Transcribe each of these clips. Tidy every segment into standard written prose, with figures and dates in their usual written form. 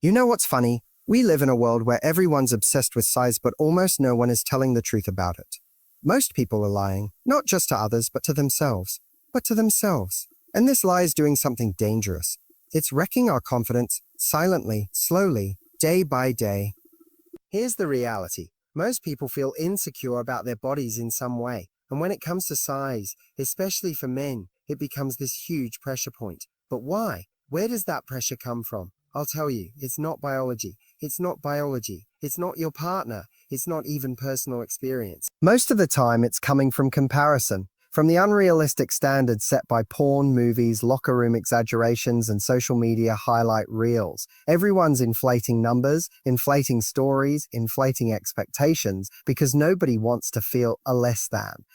You know what's funny? We live in a world where everyone's obsessed with size, but almost no one is telling the truth about it. Most people are lying, not just to others, but to themselves. And this lie is doing something dangerous. It's wrecking our confidence, silently, slowly, day by day. Here's the reality. Most people feel insecure about their bodies in some way. And when it comes to size, especially for men, it becomes this huge pressure point. But why? Where does that pressure come from? I'll tell you, it's not biology. It's not biology. It's not your partner. It's not even personal experience. Most of the time, it's coming from comparison. From the unrealistic standards set by porn, movies, locker room exaggerations, and social media highlight reels. Everyone's inflating numbers, inflating stories, inflating expectations, because nobody wants to feel a less than.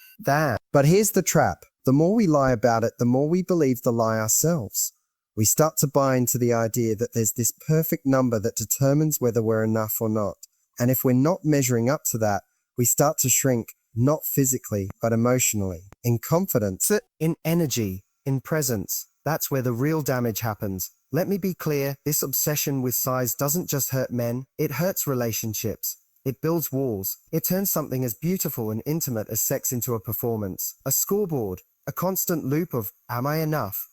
But here's the trap. The more we lie about it, the more we believe the lie ourselves. We start to buy into the idea that there's this perfect number that determines whether we're enough or not. And if we're not measuring up to that, we start to shrink, not physically, but emotionally. In confidence, in energy, in presence. That's where the real damage happens. Let me be clear, this obsession with size doesn't just hurt men, it hurts relationships. It builds walls. It turns something as beautiful and intimate as sex into a performance. A scoreboard, a constant loop of, am I enough?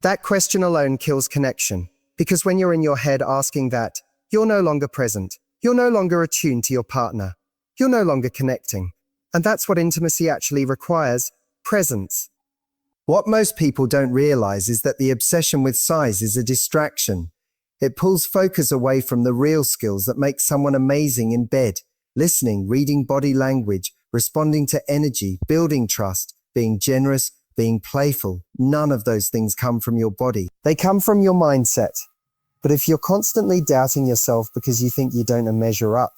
That question alone kills connection. Because when you're in your head asking that, you're no longer present. You're no longer attuned to your partner. You're no longer connecting. And that's what intimacy actually requires, presence. What most people don't realize is that the obsession with size is a distraction. It pulls focus away from the real skills that make someone amazing in bed. Listening, reading body language, responding to energy, building trust, being generous, being playful. None of those things come from your body. They come from your mindset. But if you're constantly doubting yourself because you think you don't measure up,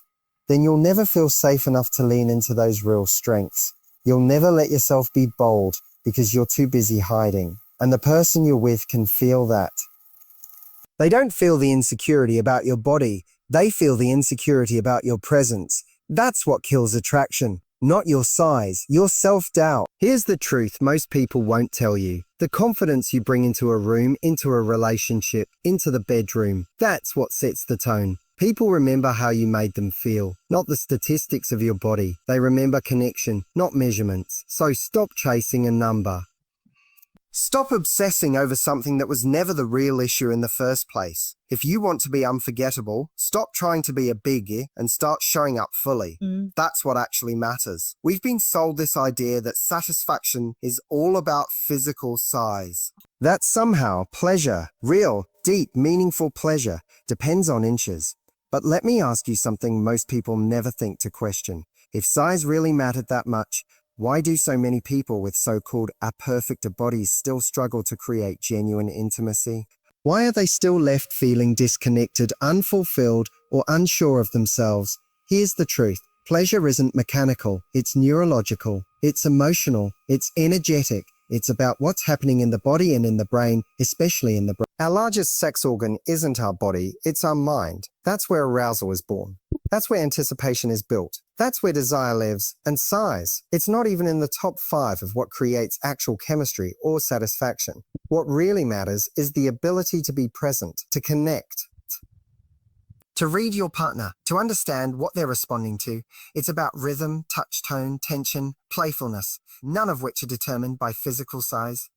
then you'll never feel safe enough to lean into those real strengths. You'll never let yourself be bold because you're too busy hiding. And the person you're with can feel that. They don't feel the insecurity about your body. They feel the insecurity about your presence. That's what kills attraction. Not your size, your self-doubt. Here's the truth most people won't tell you. The confidence you bring into a room, into a relationship, into the bedroom, that's what sets the tone. People remember how you made them feel, not the statistics of your body. They remember connection, not measurements. So stop chasing a number. Stop obsessing over something that was never the real issue in the first place. If you want to be unforgettable, stop trying to be a biggie and start showing up fully. That's what actually matters. We've been sold this idea that satisfaction is all about physical size. That somehow pleasure, real, deep, meaningful pleasure, depends on inches. But let me ask you something most people never think to question. If size really mattered that much, why do so many people with so-called perfect bodies still struggle to create genuine intimacy? Why are they still left feeling disconnected, unfulfilled, or unsure of themselves? Here's the truth. Pleasure isn't mechanical, it's neurological, it's emotional, it's energetic. It's about what's happening in the body and in the brain, especially in the brain. Our largest sex organ isn't our body, it's our mind. That's where arousal is born. That's where anticipation is built. That's where desire lives. And size, it's not even in the top 5 of what creates actual chemistry or satisfaction. What really matters is the ability to be present, to connect, to read your partner, to understand what they're responding to. It's about rhythm, touch tone, tension, playfulness, none of which are determined by physical size.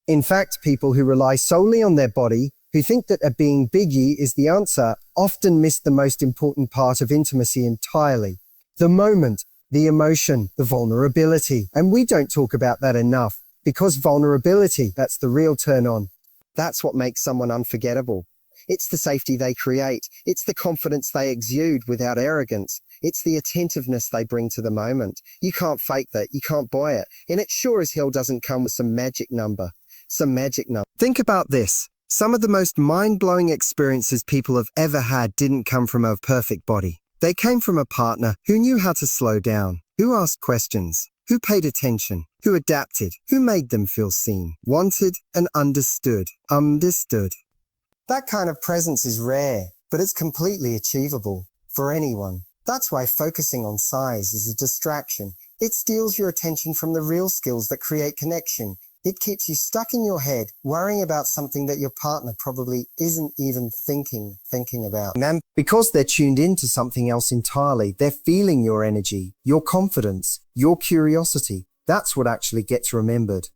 In fact, people who rely solely on their body, who think that a being biggie is the answer, often miss the most important part of intimacy entirely. The moment, the emotion, the vulnerability. And we don't talk about that enough, because vulnerability, that's the real turn on. That's what makes someone unforgettable. It's the safety they create. It's the confidence they exude without arrogance. It's the attentiveness they bring to the moment. You can't fake that. You can't buy it. And it sure as hell doesn't come with some magic number. Think about this. Some of the most mind-blowing experiences people have ever had didn't come from a perfect body. They came from a partner who knew how to slow down, who asked questions, who paid attention, who adapted, who made them feel seen, wanted, and understood. That kind of presence is rare, but it's completely achievable for anyone. That's why focusing on size is a distraction. It steals your attention from the real skills that create connection, It keeps you stuck in your head, worrying about something that your partner probably isn't even thinking about. And because they're tuned into something else entirely, they're feeling your energy, your confidence, your curiosity. That's what actually gets remembered.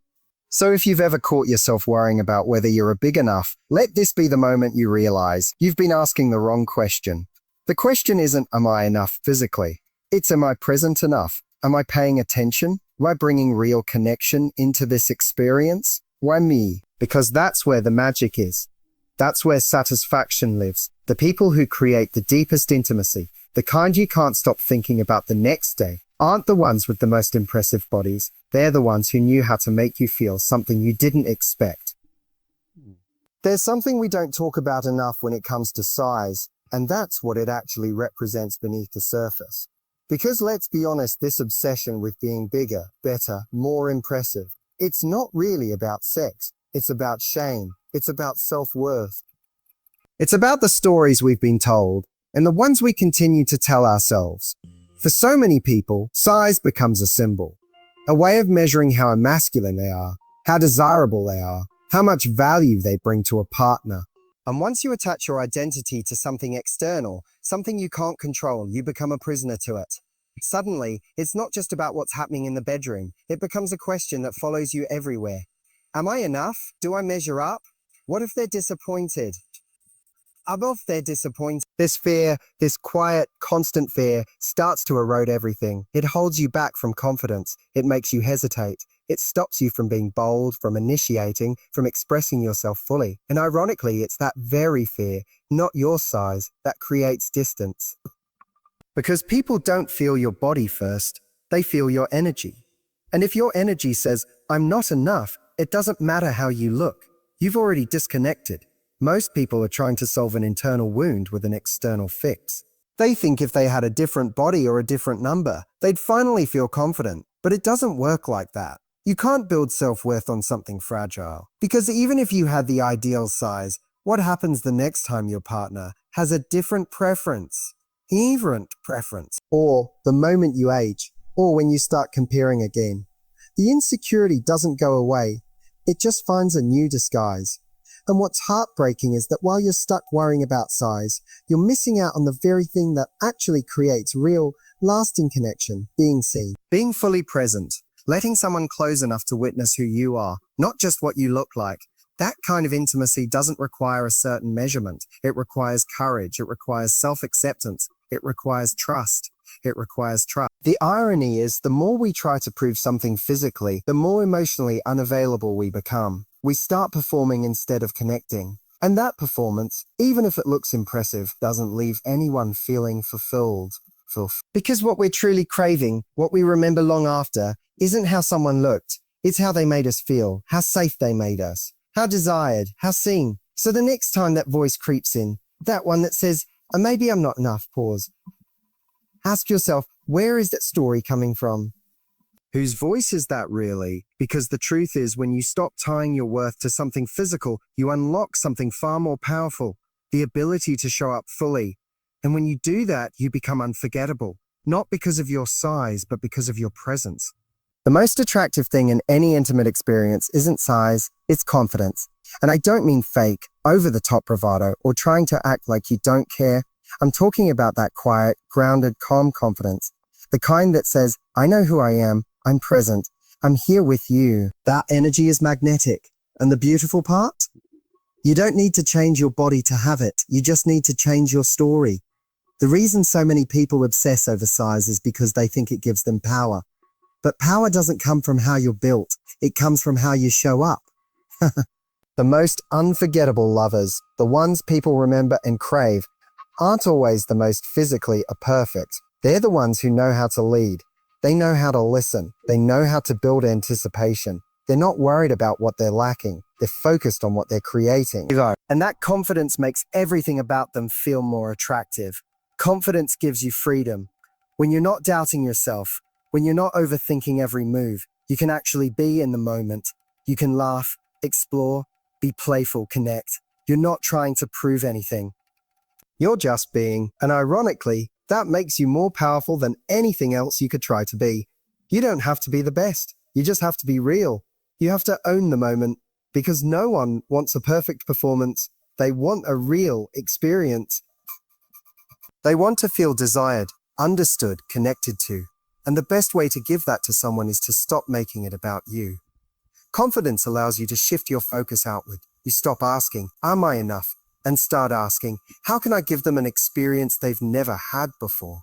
So if you've ever caught yourself worrying about whether you're big enough, let this be the moment you realize you've been asking the wrong question. The question isn't, am I enough physically? It's, am I present enough? Am I paying attention? Am I bringing real connection into this experience? Why me? Because that's where the magic is. That's where satisfaction lives. The people who create the deepest intimacy, the kind you can't stop thinking about the next day, aren't the ones with the most impressive bodies. They're the ones who knew how to make you feel something you didn't expect. There's something we don't talk about enough when it comes to size, and that's what it actually represents beneath the surface. Because let's be honest, this obsession with being bigger, better, more impressive, it's not really about sex. It's about shame. It's about self-worth. It's about the stories we've been told and the ones we continue to tell ourselves. For so many people, size becomes a symbol, a way of measuring how masculine they are, how desirable they are, how much value they bring to a partner. And once you attach your identity to something external, something you can't control, you become a prisoner to it. Suddenly, it's not just about what's happening in the bedroom. It becomes a question that follows you everywhere. Am I enough? Do I measure up? What if they're disappointed? Above their disappointment, this fear, this quiet, constant fear, starts to erode everything. It holds you back from confidence. It makes you hesitate. It stops you from being bold, from initiating, from expressing yourself fully. And ironically, it's that very fear, not your size, that creates distance. Because people don't feel your body first, they feel your energy. And if your energy says, I'm not enough, it doesn't matter how you look. You've already disconnected. Most people are trying to solve an internal wound with an external fix. They think if they had a different body or a different number, they'd finally feel confident. But it doesn't work like that. You can't build self-worth on something fragile. Because even if you had the ideal size, what happens the next time your partner has a different preference? Errant preference. Or the moment you age, or when you start comparing again. The insecurity doesn't go away. It just finds a new disguise. And what's heartbreaking is that while you're stuck worrying about size, you're missing out on the very thing that actually creates real, lasting connection, being seen. Being fully present, letting someone close enough to witness who you are, not just what you look like. That kind of intimacy doesn't require a certain measurement. It requires courage. It requires self-acceptance. It requires trust. It requires trust. The irony is, the more we try to prove something physically, the more emotionally unavailable we become. We start performing instead of connecting. And that performance, even if it looks impressive, doesn't leave anyone feeling fulfilled. Because what we're truly craving, what we remember long after, isn't how someone looked. It's how they made us feel, how safe they made us, how desired, how seen. So the next time that voice creeps in, that one that says, maybe I'm not enough, pause. Ask yourself, where is that story coming from? Whose voice is that really? Because the truth is, when you stop tying your worth to something physical, you unlock something far more powerful, the ability to show up fully. And when you do that, you become unforgettable, not because of your size, but because of your presence. The most attractive thing in any intimate experience isn't size, it's confidence. And I don't mean fake, over-the-top bravado, or trying to act like you don't care. I'm talking about that quiet, grounded, calm confidence. The kind that says, I know who I am, I'm present, I'm here with you. That energy is magnetic. And the beautiful part? You don't need to change your body to have it. You just need to change your story. The reason so many people obsess over size is because they think it gives them power. But power doesn't come from how you're built. It comes from how you show up. The most unforgettable lovers, the ones people remember and crave, aren't always the most physically perfect. They're the ones who know how to lead. They know how to listen. They know how to build anticipation. They're not worried about what they're lacking. They're focused on what they're creating. And that confidence makes everything about them feel more attractive. Confidence gives you freedom. When you're not doubting yourself, when you're not overthinking every move, you can actually be in the moment. You can laugh, explore, be playful, connect. You're not trying to prove anything. You're just being, and ironically, that makes you more powerful than anything else you could try to be. You don't have to be the best. You just have to be real. You have to own the moment because no one wants a perfect performance. They want a real experience. They want to feel desired, understood, connected to. And the best way to give that to someone is to stop making it about you. Confidence allows you to shift your focus outward. You stop asking, am I enough? And start asking, how can I give them an experience they've never had before?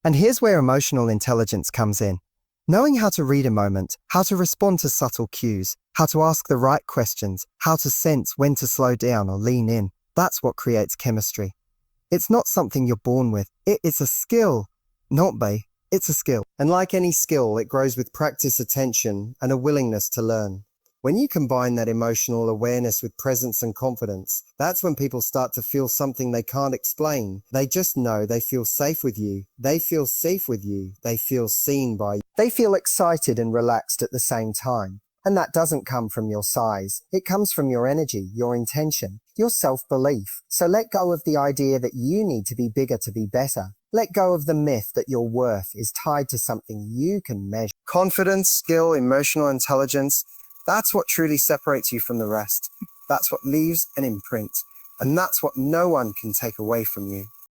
And here's where emotional intelligence comes in. Knowing how to read a moment, how to respond to subtle cues, how to ask the right questions, how to sense when to slow down or lean in, that's what creates chemistry. It's not something you're born with. It's a skill. Not bae. It's a skill. And like any skill, it grows with practice, attention, and a willingness to learn. When you combine that emotional awareness with presence and confidence, that's when people start to feel something they can't explain. They just know they feel safe with you. They feel safe with you. They feel seen by you. They feel excited and relaxed at the same time. And that doesn't come from your size. It comes from your energy, your intention, your self-belief. So let go of the idea that you need to be bigger to be better. Let go of the myth that your worth is tied to something you can measure. Confidence, skill, emotional intelligence, that's what truly separates you from the rest. That's what leaves an imprint. And that's what no one can take away from you.